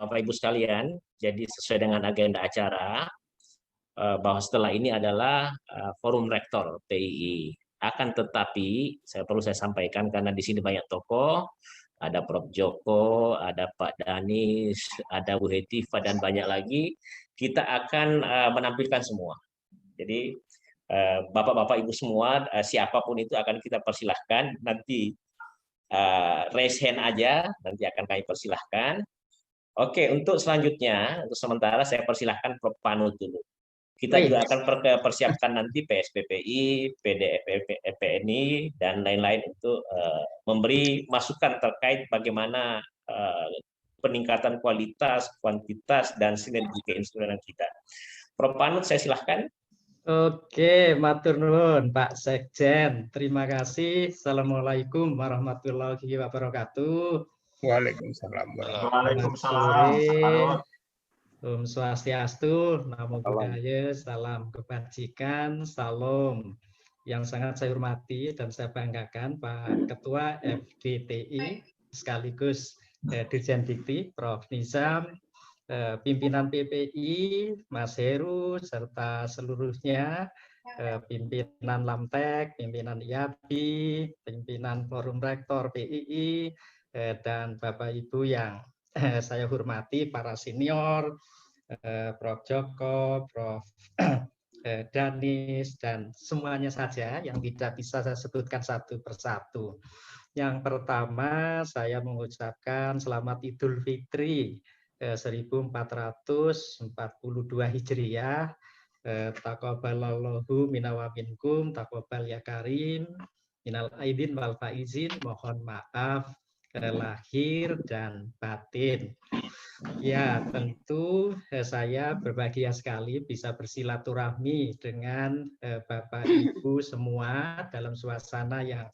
Bapak Ibu sekalian, jadi sesuai dengan agenda acara, bahwa setelah ini adalah forum rektor TII. Akan tetapi, saya sampaikan karena di sini banyak tokoh, ada Prof. Joko, ada Pak Danis, ada Bu Hetiva, dan banyak lagi, kita akan menampilkan semua. Jadi, Bapak-Bapak Ibu semua, siapapun itu akan kita persilahkan, nanti raise hand aja, nanti akan kami persilahkan. Oke, untuk selanjutnya, untuk sementara saya persilahkan Prof. Panut dulu. Kita juga akan persiapkan nanti PSPPI, PDFPNI, dan lain-lain untuk memberi masukan terkait bagaimana peningkatan kualitas, kuantitas, dan sinergi keinstrumenan kita. Prof. Panut, saya silahkan. Oke, matur nuwun Pak Sekjen. Terima kasih. Assalamualaikum warahmatullahi wabarakatuh. Waalaikumsalam. Waalaikumsalam. Om Swastiastu, Namo Buddhaya, salam kebajikan, salam. Yang sangat saya hormati dan saya banggakan Pak Ketua FDTI sekaligus Dirjen Dikti, Prof. Nizam, pimpinan PPI, Mas Heru, serta seluruhnya, pimpinan Lamtek, pimpinan IABI, pimpinan Forum Rektor PII, dan Bapak Ibu yang saya hormati, para senior, Prof. Joko, Prof. Danis, dan semuanya saja yang tidak bisa saya sebutkan satu persatu. Yang pertama, saya mengucapkan selamat Idul Fitri 1442 Hijriah. Taqabbalallahu minna wa minkum, taqabbal ya karim, minal aidin wal faizin, mohon maaf lahir dan batin. Ya, tentu saya berbahagia sekali bisa bersilaturahmi dengan Bapak Ibu semua dalam suasana yang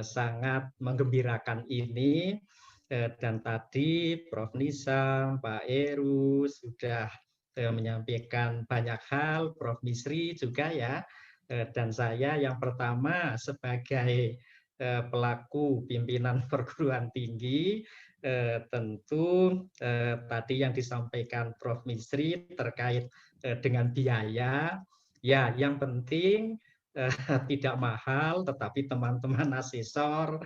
sangat menggembirakan ini. Dan tadi Prof. Nizam, Pak Heru sudah menyampaikan banyak hal, Prof. Misri juga ya, dan saya yang pertama sebagai pelaku pimpinan perguruan tinggi, tentu tadi yang disampaikan Prof. Misri terkait dengan biaya, ya yang penting tidak mahal, tetapi teman-teman asesor,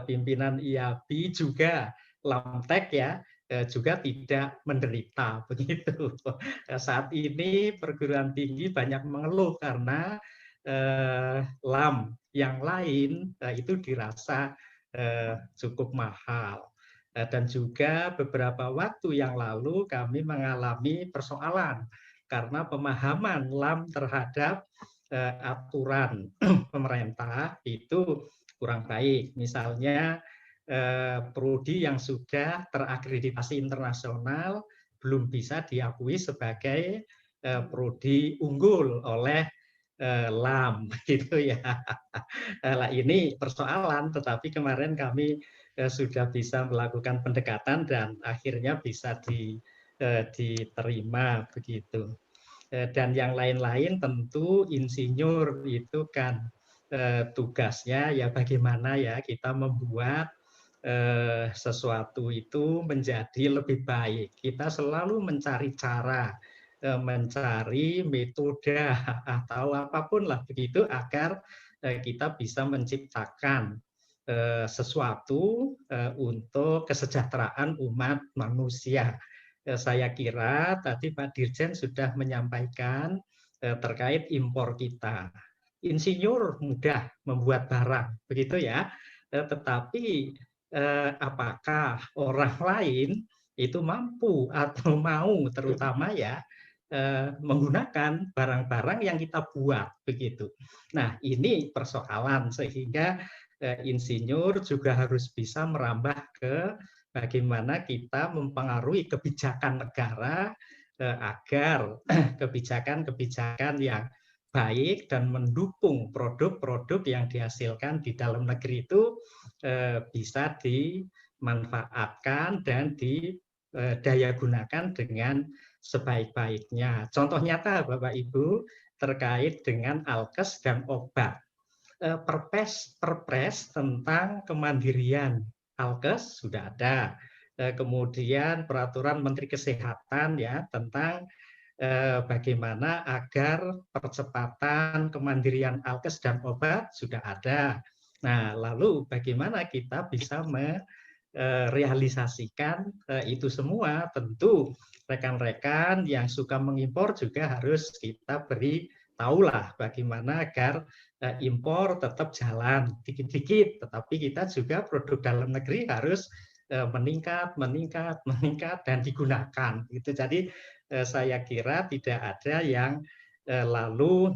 pimpinan IABI juga Lamtek ya, juga tidak menderita begitu. Saat ini perguruan tinggi banyak mengeluh karena LAM yang lain itu dirasa cukup mahal. Dan juga beberapa waktu yang lalu kami mengalami persoalan karena pemahaman LAM terhadap aturan pemerintah itu kurang baik. Misalnya prodi yang sudah terakreditasi internasional belum bisa diakui sebagai prodi unggul oleh LAM gitu ya. Nah, ini persoalan, tetapi kemarin kami sudah bisa melakukan pendekatan dan akhirnya bisa diterima begitu. Dan yang lain-lain tentu insinyur itu kan tugasnya ya bagaimana ya kita membuat sesuatu itu menjadi lebih baik. Kita selalu mencari cara, mencari metode atau apapun lah begitu agar kita bisa menciptakan sesuatu untuk kesejahteraan umat manusia. Saya kira tadi Pak Dirjen sudah menyampaikan terkait impor kita. Insinyur mudah membuat barang, begitu ya. Tetapi apakah orang lain itu mampu atau mau, terutama ya, menggunakan barang-barang yang kita buat, begitu. Nah, ini persoalan sehingga insinyur juga harus bisa merambah ke bagaimana kita mempengaruhi kebijakan negara agar kebijakan-kebijakan yang baik dan mendukung produk-produk yang dihasilkan di dalam negeri itu bisa dimanfaatkan dan didaya gunakan dengan sebaik-baiknya. Contoh nyata Bapak Ibu terkait dengan alkes dan obat. Perpres tentang kemandirian alkes sudah ada, kemudian peraturan Menteri Kesehatan ya tentang bagaimana agar percepatan kemandirian alkes dan obat sudah ada. Nah, lalu bagaimana kita bisa merealisasikan itu semua? Tentu rekan-rekan yang suka mengimpor juga harus kita beri tahulah bagaimana agar impor tetap jalan dikit-dikit, tetapi kita juga produk dalam negeri harus meningkat, dan digunakan. Itu jadi saya kira tidak ada yang lalu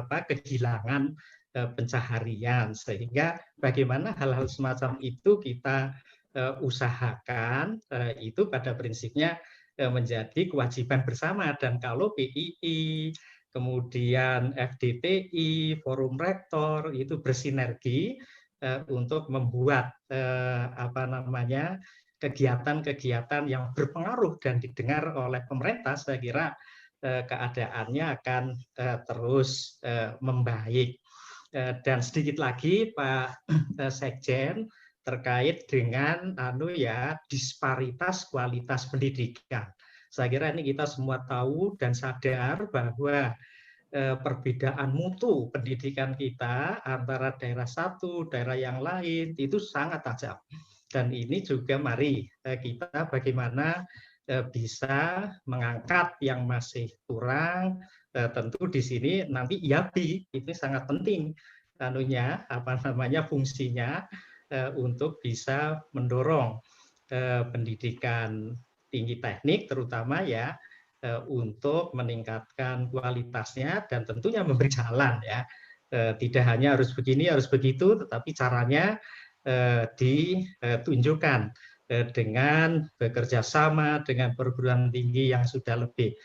kehilangan pencaharian, sehingga bagaimana hal-hal semacam itu kita usahakan itu pada prinsipnya menjadi kewajiban bersama. Dan kalau PII, kemudian FDTI, Forum Rektor itu bersinergi untuk membuat kegiatan-kegiatan yang berpengaruh dan didengar oleh pemerintah, saya kira keadaannya akan terus membaik. Dan sedikit lagi Pak Sekjen terkait dengan disparitas kualitas pendidikan. Saya kira ini kita semua tahu dan sadar bahwa perbedaan mutu pendidikan kita antara daerah satu, daerah yang lain itu sangat tajam. Dan ini juga mari kita bagaimana bisa mengangkat yang masih kurang. Tentu di sini nanti IABI ini sangat penting fungsinya untuk bisa mendorong pendidikan tinggi teknik terutama ya untuk meningkatkan kualitasnya dan tentunya memberi jalan ya. Tidak hanya harus begini, harus begitu, tetapi caranya ditunjukkan dengan bekerja sama dengan perguruan tinggi yang sudah lebih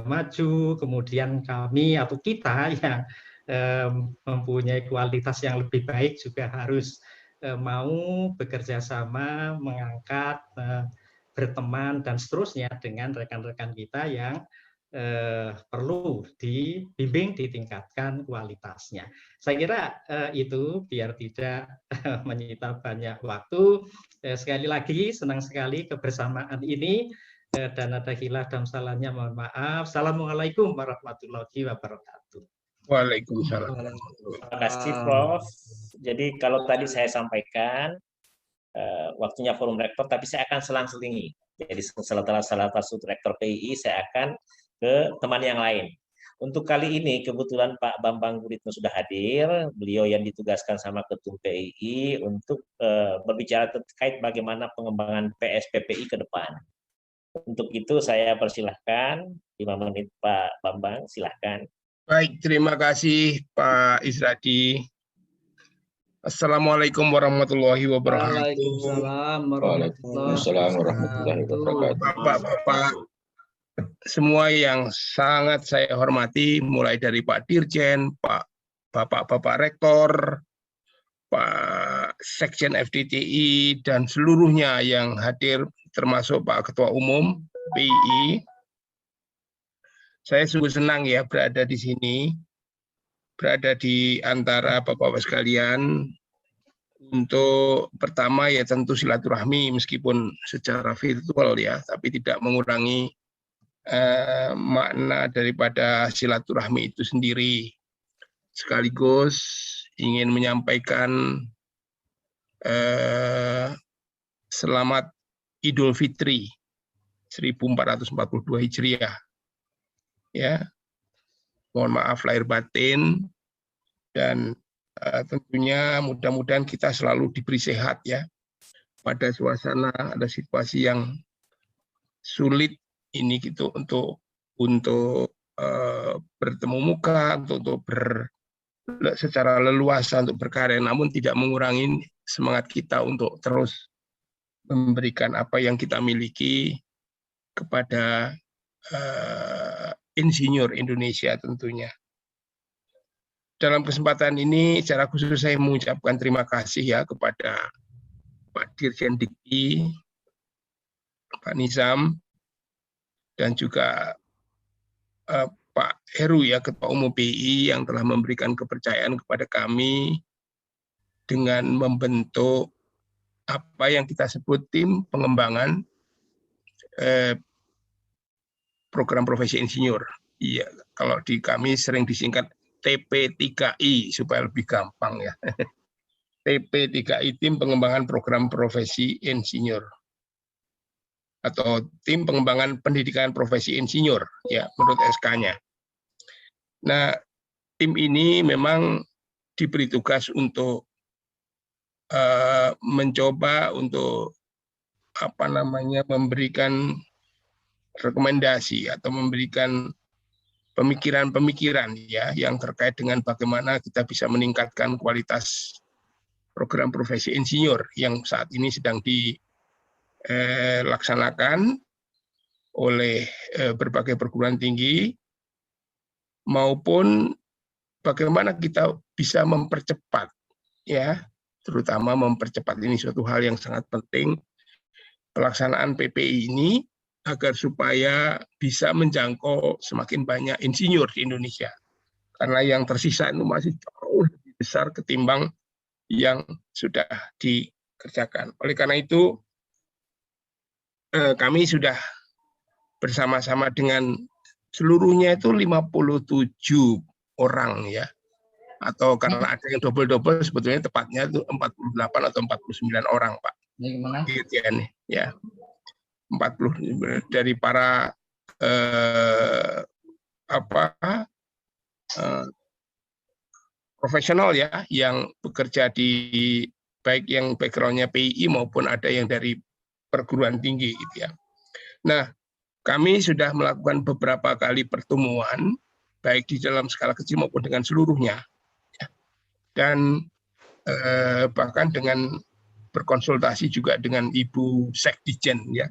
maju, kemudian kami atau kita yang mempunyai kualitas yang lebih baik juga harus mau bekerja sama, mengangkat, berteman dan seterusnya dengan rekan-rekan kita yang perlu dibimbing, ditingkatkan kualitasnya. Saya kira itu biar tidak menyita banyak waktu. Sekali lagi senang sekali kebersamaan ini dan ada khilaf dan salahnya mohon maaf. Assalamualaikum warahmatullahi wabarakatuh. Waalaikumsalam. Terima kasih Prof. Jadi kalau tadi saya sampaikan waktunya forum rektor, tapi saya akan selang-selingi. Jadi setelah salah satu rektor PII, saya akan ke teman yang lain. Untuk kali ini kebetulan Pak Bambang Guritno sudah hadir, beliau yang ditugaskan sama Ketum PII untuk berbicara terkait bagaimana pengembangan PSPPI ke depan. Untuk itu saya persilahkan 5 menit Pak Bambang, silahkan. Baik, terima kasih Pak Izradi. Assalamualaikum warahmatullahi wabarakatuh. Waalaikumsalam warahmatullahi wabarakatuh. Bapak-bapak semua yang sangat saya hormati, mulai dari Pak Dirjen, Bapak-bapak Rektor, Pak Sekjen FDTI, dan seluruhnya yang hadir, termasuk Pak Ketua Umum PII. Saya sungguh senang ya berada di sini, berada di antara Bapak-bapak sekalian, untuk pertama ya tentu silaturahmi meskipun secara virtual ya, tapi tidak mengurangi makna daripada silaturahmi itu sendiri. Sekaligus ingin menyampaikan selamat Idul Fitri 1442 Hijriah. Ya, mohon maaf lahir batin dan tentunya mudah-mudahan kita selalu diberi sehat ya. Pada suasana ada situasi yang sulit ini gitu untuk bertemu muka, untuk secara leluasa untuk berkarya, namun tidak mengurangi semangat kita untuk terus memberikan apa yang kita miliki kepada insinyur Indonesia tentunya. Dalam kesempatan ini secara khusus saya mengucapkan terima kasih ya kepada Pak Dirjen Dikti, Pak Nizam, dan juga Pak Heru ya, Ketua Umum PII yang telah memberikan kepercayaan kepada kami dengan membentuk apa yang kita sebut tim pengembangan program profesi insinyur. Iya, kalau di kami sering disingkat TP3I supaya lebih gampang ya. TP3I, tim pengembangan program profesi insinyur, atau tim pengembangan pendidikan profesi insinyur ya menurut SK-nya. Nah, tim ini memang diberi tugas untuk mencoba untuk memberikan rekomendasi atau memberikan pemikiran-pemikiran ya yang terkait dengan bagaimana kita bisa meningkatkan kualitas program profesi insinyur yang saat ini sedang dilaksanakan oleh berbagai perguruan tinggi, maupun bagaimana kita bisa mempercepat ya, terutama mempercepat, ini suatu hal yang sangat penting, pelaksanaan PPI ini agar supaya bisa menjangkau semakin banyak insinyur di Indonesia. Karena yang tersisa itu masih jauh lebih besar ketimbang yang sudah dikerjakan. Oleh karena itu, kami sudah bersama-sama dengan seluruhnya itu 57 orang ya. Atau karena ada yang double-double, sebetulnya tepatnya itu 48 atau 49 orang, Pak. Dirjen ya. 40 dari para profesional ya yang bekerja di baik yang backgroundnya PII maupun ada yang dari perguruan tinggi gitu ya. Nah, kami sudah melakukan beberapa kali pertemuan baik di dalam skala kecil maupun dengan seluruhnya ya. Dan bahkan dengan berkonsultasi juga dengan Ibu Sekdijen ya,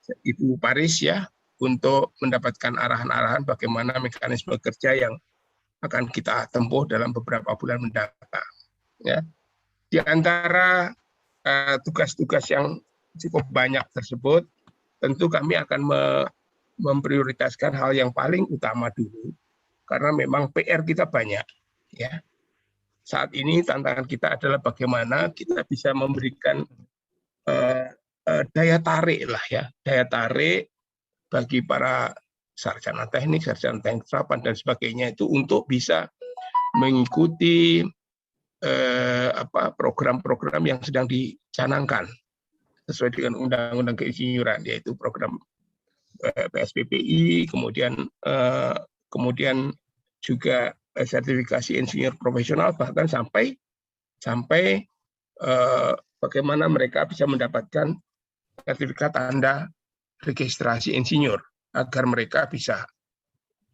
Ibu Paris ya, untuk mendapatkan arahan-arahan bagaimana mekanisme kerja yang akan kita tempuh dalam beberapa bulan mendatang. Ya. Di antara tugas-tugas yang cukup banyak tersebut, tentu kami akan memprioritaskan hal yang paling utama dulu, karena memang PR kita banyak. Ya. Saat ini tantangan kita adalah bagaimana kita bisa memberikan daya tarik lah ya, daya tarik bagi para sarjana teknik, sarjana teknik terapan dan sebagainya itu untuk bisa mengikuti program-program yang sedang dicanangkan sesuai dengan undang-undang keinsinyuran, yaitu program PSPPI, kemudian juga sertifikasi insinyur profesional, bahkan sampai bagaimana mereka bisa mendapatkan sertifikat tanda registrasi insinyur agar mereka bisa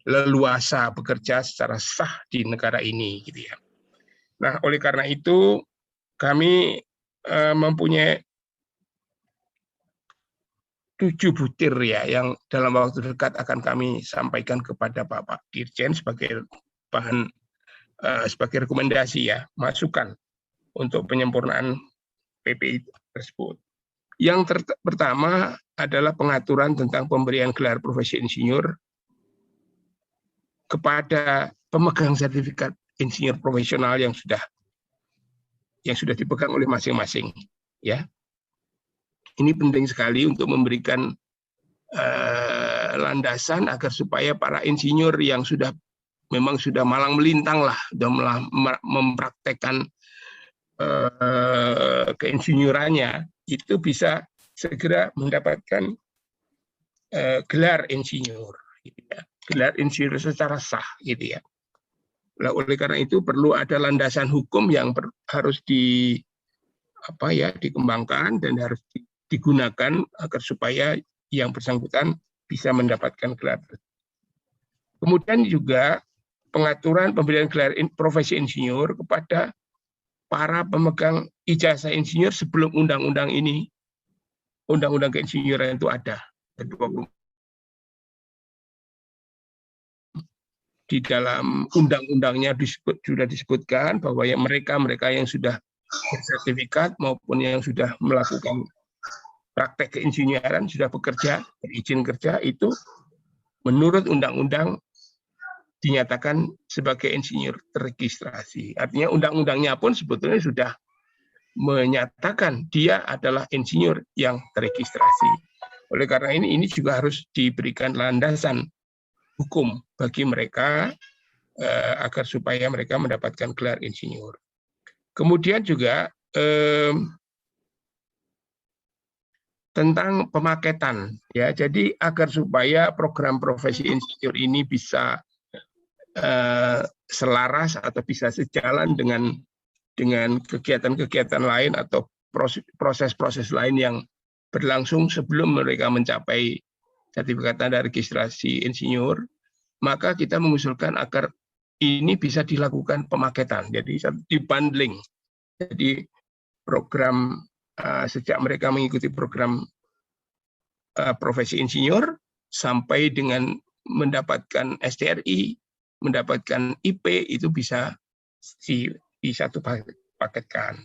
leluasa bekerja secara sah di negara ini gitu ya. Nah, oleh karena itu kami mempunyai 7 butir ya yang dalam waktu dekat akan kami sampaikan kepada Bapak Dirjen sebagai bahan sebagai rekomendasi ya, masukan untuk penyempurnaan PPI tersebut. Yang pertama adalah pengaturan tentang pemberian gelar profesi insinyur kepada pemegang sertifikat insinyur profesional yang sudah dipegang oleh masing-masing. Ya, ini penting sekali untuk memberikan landasan agar supaya para insinyur yang memang sudah malang melintang lah, sudah mempraktekkan keinsinyurannya, itu bisa segera mendapatkan gelar insinyur, gitu ya. Gelar insinyur secara sah, gitu ya. Nah, oleh karena itu perlu ada landasan hukum yang harus dikembangkan dan harus digunakan agar supaya yang bersangkutan bisa mendapatkan gelar. Kemudian juga pengaturan pemberian gelar profesi insinyur kepada para pemegang ijazah insinyur sebelum undang-undang keinsinyuran itu ada. Di dalam undang-undangnya sudah disebutkan bahwa mereka yang sudah bersertifikat maupun yang sudah melakukan praktek keinsinyuran, sudah bekerja, berizin kerja, itu menurut undang-undang dinyatakan sebagai insinyur terregistrasi. Artinya undang-undangnya pun sebetulnya sudah menyatakan dia adalah insinyur yang teregistrasi. Oleh karena ini juga harus diberikan landasan hukum bagi mereka agar supaya mereka mendapatkan gelar insinyur. Kemudian juga tentang pemaketan, ya. Jadi agar supaya program profesi insinyur ini bisa selaras atau bisa sejalan dengan kegiatan-kegiatan lain atau proses-proses lain yang berlangsung sebelum mereka mencapai sertifikat tanda registrasi insinyur, maka kita mengusulkan agar ini bisa dilakukan pemaketan, jadi dibundling. Jadi program sejak mereka mengikuti program profesi insinyur sampai dengan mendapatkan STRI, mendapatkan IP, itu bisa di satu paketkan.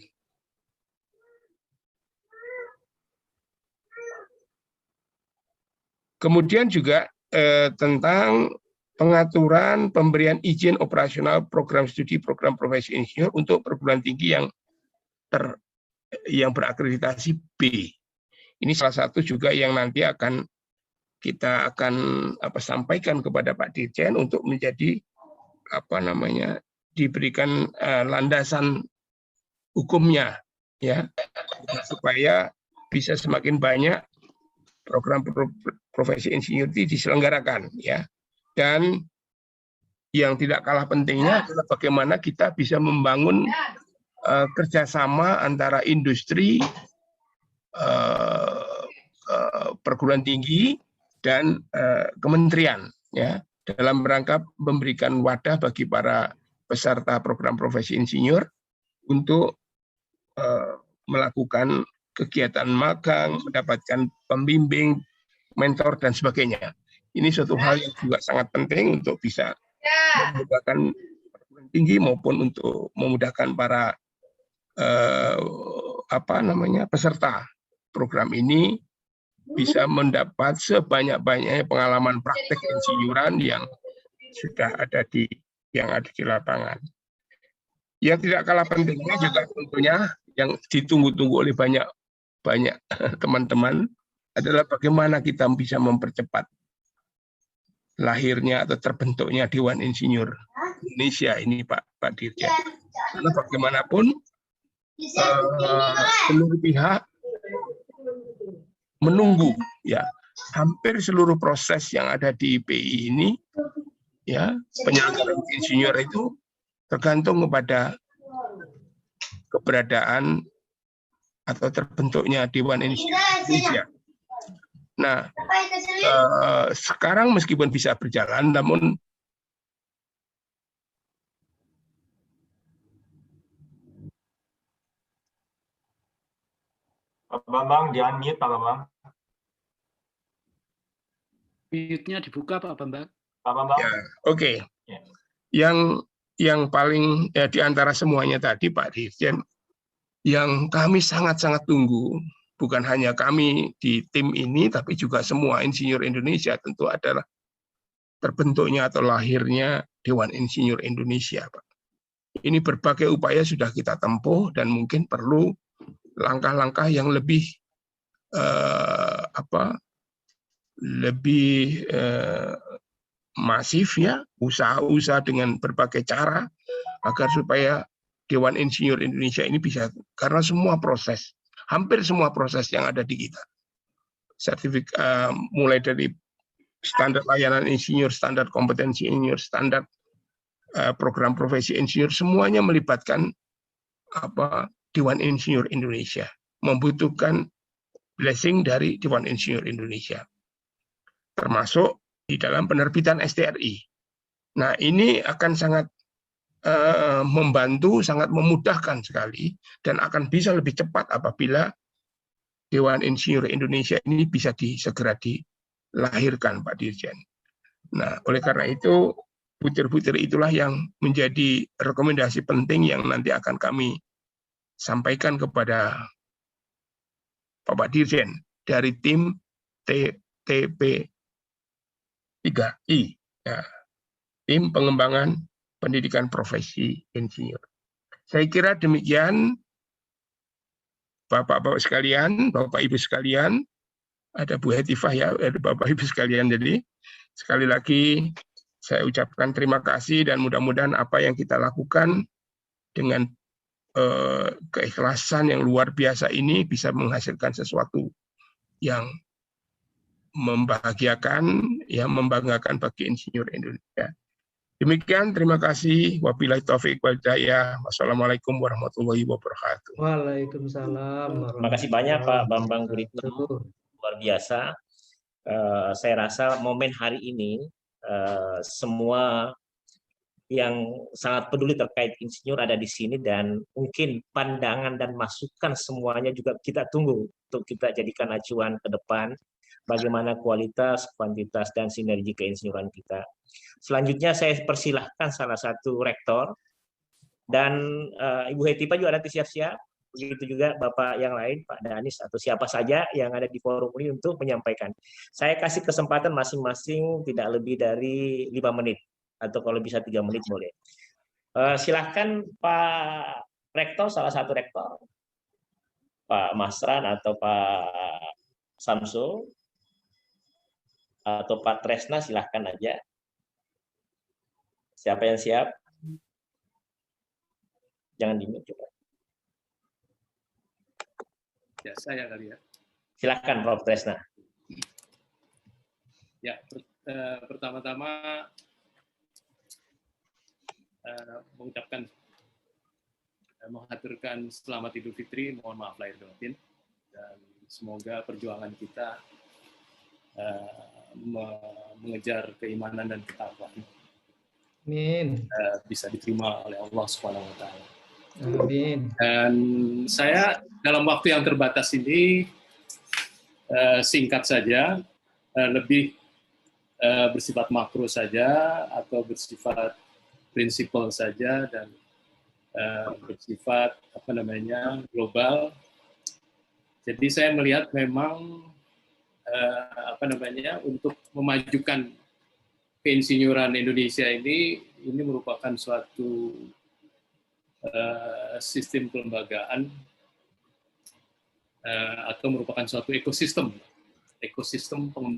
Kemudian juga tentang pengaturan pemberian izin operasional program studi program profesi insinyur untuk perguruan tinggi yang berakreditasi B. Ini salah satu juga yang nanti kita akan sampaikan kepada Pak Dirjen untuk menjadi diberikan landasan hukumnya, ya, supaya bisa semakin banyak program profesi insinyur diselenggarakan, ya. Dan yang tidak kalah pentingnya adalah bagaimana kita bisa membangun kerjasama antara industri, perguruan tinggi, dan kementerian, ya, dalam rangka memberikan wadah bagi para peserta program profesi insinyur untuk melakukan kegiatan magang, mendapatkan pembimbing, mentor, dan sebagainya. Ini suatu hal yang juga sangat penting untuk bisa memudahkan perguruan tinggi maupun untuk memudahkan para peserta program ini bisa mendapat sebanyak-banyaknya pengalaman praktek insinyuran yang sudah ada di lapangan. Yang tidak kalah pentingnya juga tentunya yang ditunggu-tunggu oleh banyak teman-teman adalah bagaimana kita bisa mempercepat lahirnya atau terbentuknya Dewan Insinyur Indonesia ini, Pak Dirjen. Karena bagaimanapun seluruh pihak menunggu, ya, hampir seluruh proses yang ada di IPI ini, ya, penyelenggaraan insinyur itu tergantung kepada keberadaan atau terbentuknya Dewan Insinyur Indonesia. Nah, sekarang meskipun bisa berjalan, namun Pak Bambang, di-unmute Pak Bambang. Mute-nya dibuka Pak Bambang. Pak Bambang. Ya, oke. Ya. Yang paling di antara semuanya tadi, Pak Dirjen, yang kami sangat-sangat tunggu, bukan hanya kami di tim ini, tapi juga semua insinyur Indonesia, tentu adalah terbentuknya atau lahirnya Dewan Insinyur Indonesia, Pak. Ini berbagai upaya sudah kita tempuh dan mungkin perlu langkah-langkah yang lebih masif, ya, usaha-usaha dengan berbagai cara agar supaya Dewan Insinyur Indonesia ini bisa, karena hampir semua proses yang ada di kita, sertifikat mulai dari standar layanan insinyur, standar kompetensi insinyur, standar program profesi insinyur, semuanya melibatkan Dewan Insinyur Indonesia, membutuhkan blessing dari Dewan Insinyur Indonesia, termasuk di dalam penerbitan STRI. Nah, ini akan sangat membantu, sangat memudahkan sekali, dan akan bisa lebih cepat apabila Dewan Insinyur Indonesia ini bisa segera dilahirkan, Pak Dirjen. Nah, oleh karena itu, butir-butir itulah yang menjadi rekomendasi penting yang nanti akan kami sampaikan kepada Bapak Dirjen dari tim TP3I, ya, tim pengembangan pendidikan profesi insinyur. Saya kira demikian Bapak-bapak sekalian, Bapak Ibu sekalian, ada Bu Hetifah ya, ada Bapak Ibu sekalian. Jadi sekali lagi saya ucapkan terima kasih dan mudah-mudahan apa yang kita lakukan dengan keikhlasan yang luar biasa ini bisa menghasilkan sesuatu yang membahagiakan, yang membanggakan bagi insinyur Indonesia. Demikian, terima kasih. Wabillahi taufik wal hidayah. Wassalamualaikum warahmatullahi wabarakatuh. Waalaikumsalam. Terima kasih banyak Pak Bambang warahmatullahi Guritno, wabarakatuh. luar biasa. Saya rasa momen hari ini semua yang sangat peduli terkait insinyur ada di sini, dan mungkin pandangan dan masukan semuanya juga kita tunggu untuk kita jadikan acuan ke depan bagaimana kualitas, kuantitas, dan sinergi keinsinyuran kita. Selanjutnya saya persilahkan salah satu rektor, dan Ibu Hetifah juga nanti siap-siap, begitu juga Bapak yang lain, Pak Danis, atau siapa saja yang ada di forum ini untuk menyampaikan. Saya kasih kesempatan masing-masing tidak lebih dari 5 menit, atau kalau bisa 3 menit boleh. Silahkan Pak Rektor, salah satu rektor, Pak Masran atau Pak Samsul, atau Pak Tresna, silahkan aja. Siapa yang siap? Jangan di-mute coba. Ya, saya kali ya. Silahkan Prof. Tresna. Ya, pertama-tama mengucapkan menghaturkan selamat Idul Fitri, mohon maaf lahir batin, dan semoga perjuangan kita mengejar keimanan dan ketakwaan Amin. bisa diterima oleh Allah Subhanahu wa taala. Amin. Dan saya dalam waktu yang terbatas ini singkat saja, lebih bersifat makro saja atau bersifat prinsipal saja, dan bersifat global. Jadi saya melihat memang untuk memajukan keinsinyuran Indonesia ini merupakan suatu sistem kelembagaan atau merupakan suatu ekosistem pengembangan